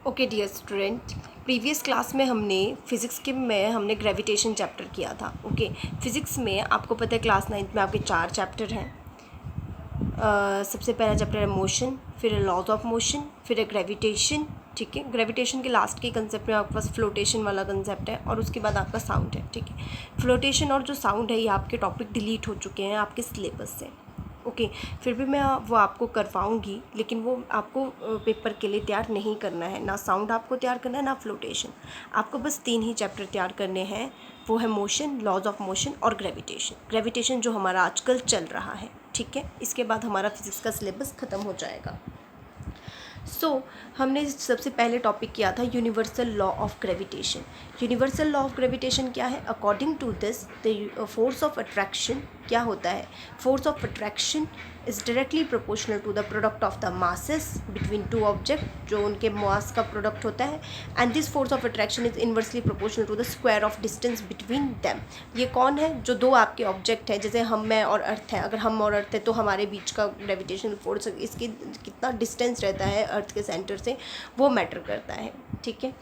Okay dear student, previous class में हमने gravitation chapter किया था। ओके, फिज़िक्स में आपको पता है क्लास 9th में आपके 4 चैप्टर हैं। सबसे पहला चैप्टर है मोशन, फिर है लॉज ऑफ मोशन, फिर है ग्रेविटेशन। ठीक है, ग्रेविटेशन के लास्ट के कंसेप्ट में आपके पास फ्लोटेशन वाला कंसेप्ट है और उसके बाद आपका साउंड है। ठीक है, फ्लोटेशन और जो साउंड है ये आपके टॉपिक डिलीट हो चुके हैं आपके सिलेबस से। ओके, फिर भी मैं वो आपको करवाऊँगी, लेकिन वो आपको पेपर के लिए तैयार नहीं करना है। ना साउंड आपको तैयार करना है, ना फ्लोटेशन। आपको बस 3 ही चैप्टर तैयार करने हैं, वो है मोशन, लॉज ऑफ मोशन और ग्रेविटेशन जो हमारा आजकल चल रहा है। ठीक है, इसके बाद हमारा फिज़िक्स का सिलेबस ख़त्म हो जाएगा। हमने सबसे पहले टॉपिक किया था universal law of gravitation. Universal law of gravitation क्या है? According to this the force of attraction क्या होता है? Force of attraction is directly proportional to the product of the masses between two object, जो उनके mass का product होता है। And this force of attraction is inversely proportional to the square of distance between them. ये कौन है? जो दो आपके ऑब्जेक्ट हैं, जैसे मैं और अर्थ हैं। अगर हम और अर्थ है तो हमारे बीच का ग्रेविटेशनल फोर्स, इसकी कितना डिस्टेंस रहता है अर्थ के सेंटर से, वो मैटर करता है। ठीक है,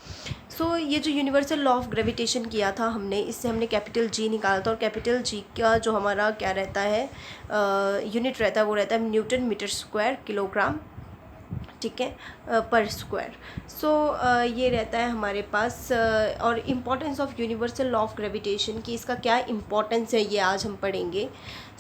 ये जो यूनिवर्सल लॉ ऑफ ग्रेविटेशन किया था हमने, इससे हमने कैपिटल जी निकाला था। और कैपिटल जी का जो हमारा क्या रहता है, यूनिट रहता है, वो रहता है न्यूटन मीटर स्क्वायर किलोग्राम। ठीक है, पर स्क्वायर। ये रहता है हमारे पास। और importance of universal law of gravitation की, इसका क्या इम्पॉर्टेंस है ये आज हम पढ़ेंगे।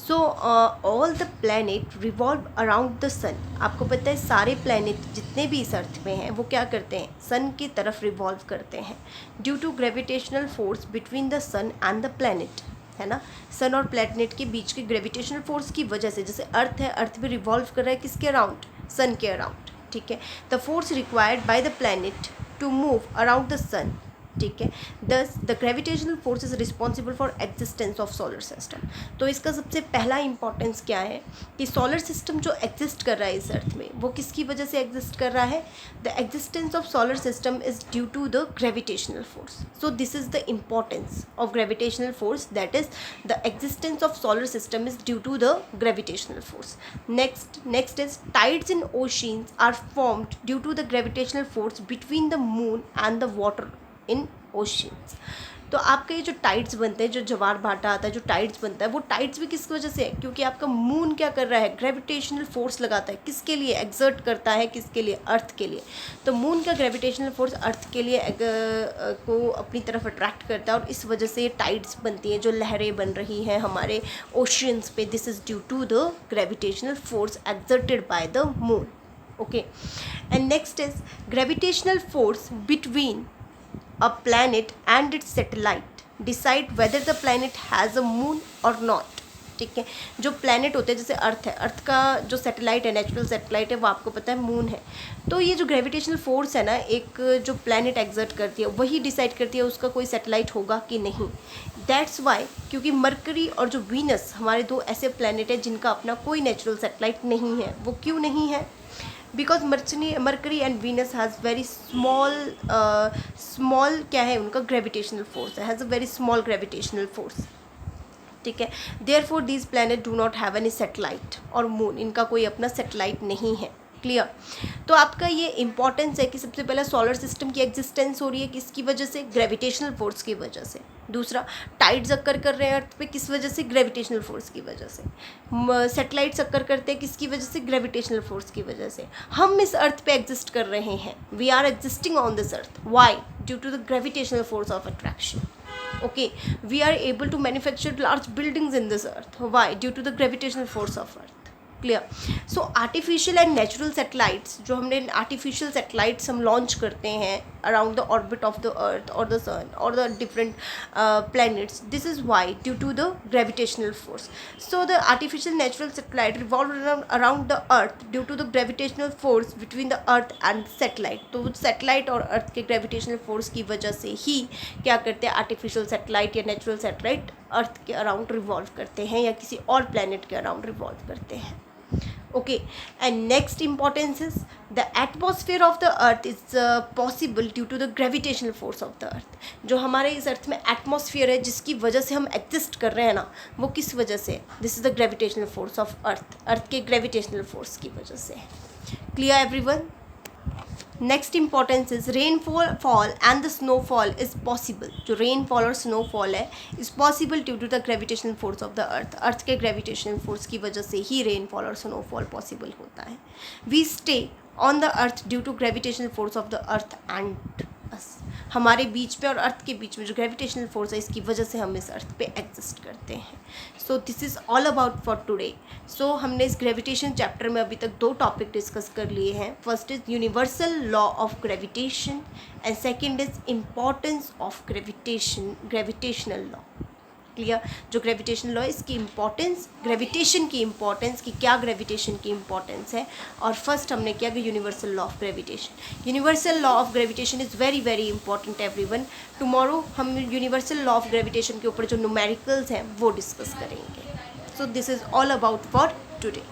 All the planet revolve around the sun. आपको पता है सारे प्लैनेट जितने भी इस अर्थ में हैं वो क्या करते हैं? सन की तरफ रिवॉल्व करते हैं, due to gravitational force between the sun and the planet, है ना। सन और प्लैनेट के बीच के ग्रेविटेशनल फोर्स की वजह से, जैसे अर्थ है, अर्थ भी रिवॉल्व कर रहा है किसके अराउंड? सन के अराउंड। ठीक है, the force required by the planet to move around the sun. ठीक है, thus the gravitational force is responsible for existence of solar system. तो इसका सबसे पहला इंपॉर्टेंस क्या है कि सोलर सिस्टम जो एग्जिस्ट कर रहा है इस अर्थ में, वो किसकी वजह से एग्जिस्ट कर रहा है? The existence of solar system is due to the gravitational force. So this is the importance of gravitational force, that is the existence of solar system is due to the gravitational force. Next is tides in oceans are formed due to the gravitational force between the moon and the water in oceans. तो आपके ये जो tides बनते हैं, जो ज्वार भाटा आता है, जो टाइड्स बनता है, वो टाइड्स भी किस वजह से है? क्योंकि आपका मून क्या कर रहा है? ग्रेविटेशनल फोर्स लगाता है। किसके लिए एक्सर्ट करता है? किसके लिए? अर्थ के लिए। तो मून का ग्रेविटेशनल फोर्स अर्थ के लिए को अपनी तरफ अट्रैक्ट करता है, और इस वजह से टाइड्स बनती हैं, जो लहरें बन रही हैं हमारे ओशियंस पे। This is due to the gravitational force exerted by the moon. Okay, and next is gravitational force between a planet and its satellite decide whether the planet has a moon or not। ठीक है, जो planet होते हैं, जैसे अर्थ है, अर्थ का जो satellite है, नेचुरल सैटेलाइट है, वो आपको पता है मून है। तो ये जो ग्रेविटेशनल फोर्स है ना, एक जो प्लैनेट एग्जर्ट करती है, वही डिसाइड करती है उसका कोई सैटेलाइट होगा कि नहीं। दैट्स वाई, क्योंकि मरकरी और जो वीनस, हमारे दो ऐसे प्लैनेट है जिनका अपना कोई नेचुरल सैटेलाइट नहीं है। वो क्यों नहीं है? Because Mercury and Venus has very small क्या है उनका ग्रेविटेशनल फोर्स है, has a very small gravitational force. ठीक है, therefore these planet do not have any satellite, और मून, इनका कोई अपना सैटेलाइट नहीं है। क्लियर? तो आपका ये इंपॉर्टेंस है कि सबसे पहले सोलर सिस्टम की एग्जिस्टेंस हो रही है किसकी वजह से? ग्रेविटेशनल फोर्स की वजह से। दूसरा, टाइड्स अक्कर कर रहे हैं अर्थ पे किस वजह से? ग्रेविटेशनल फोर्स की वजह से। सैटेलाइट्स अक्कर करते हैं किसकी वजह से? ग्रेविटेशनल फोर्स की वजह से। हम इस अर्थ पे एग्जिस्ट कर रहे हैं, we are existing on this earth. Why? Due to the gravitational force of attraction. Okay, we are able to manufacture large buildings in this earth. Why? Due to the gravitational force of earth. Clear? So artificial and natural satellites, जो हमने artificial satellites हम launch करते हैं around the orbit of the earth और the sun और the different planets, this is why due to the gravitational force. So the artificial natural satellite revolve around the earth due to the gravitational force between the earth and satellite. तो satellite और earth के gravitational force की वजह से ही क्या करते हैं? Artificial satellite या नेचुरल सैटेलाइट अर्थ के अराउंड रिवॉल्व करते हैं या किसी और प्लैनेट के अराउंड रिवॉल्व करते हैं। Okay, and next importance is the atmosphere of the earth is possible due to the gravitational force of the earth। जो हमारे इस अर्थ में एटमॉस्फेयर है जिसकी वजह से हम एग्जिस्ट कर रहे हैं ना, वो किस वजह से? This is the gravitational force of earth, earth के ग्रेविटेशनल फोर्स की वजह से। Clear everyone? Next importance is rainfall and the snowfall is possible. जो रेनफॉल और स्नोफॉल है is possible due to the gravitational force of the earth के gravitational force की वजह से ही रेनफॉल और स्नोफॉल पॉसिबल होता है. We stay on the earth due to gravitational force of the earth and अस. हमारे बीच पे और अर्थ के बीच में जो ग्रेविटेशनल फोर्स है इसकी वजह से हम इस अर्थ पे एग्जिस्ट करते हैं. So this is all about for today. सो हमने इस ग्रेविटेशन चैप्टर में अभी तक 2 टॉपिक डिस्कस कर लिए हैं. First is universal law of gravitation and second is importance of gravitational law. Clear. जो ग्रेविटेशन लॉ है इसकी इम्पॉर्टेंस, ग्रेविटेशन की इम्पॉर्टेंस कि क्या ग्रेविटेशन की इम्पॉर्टेंस है. और फर्स्ट हमने किया कि universal law of gravitation. Universal law of gravitation is very very important everyone. Tomorrow हम यूनिवर्सल लॉ ऑफ ग्रेविटेशन के ऊपर जो न्यूमेरिकल्स हैं वो डिस्कस करेंगे. सो this is all about for today.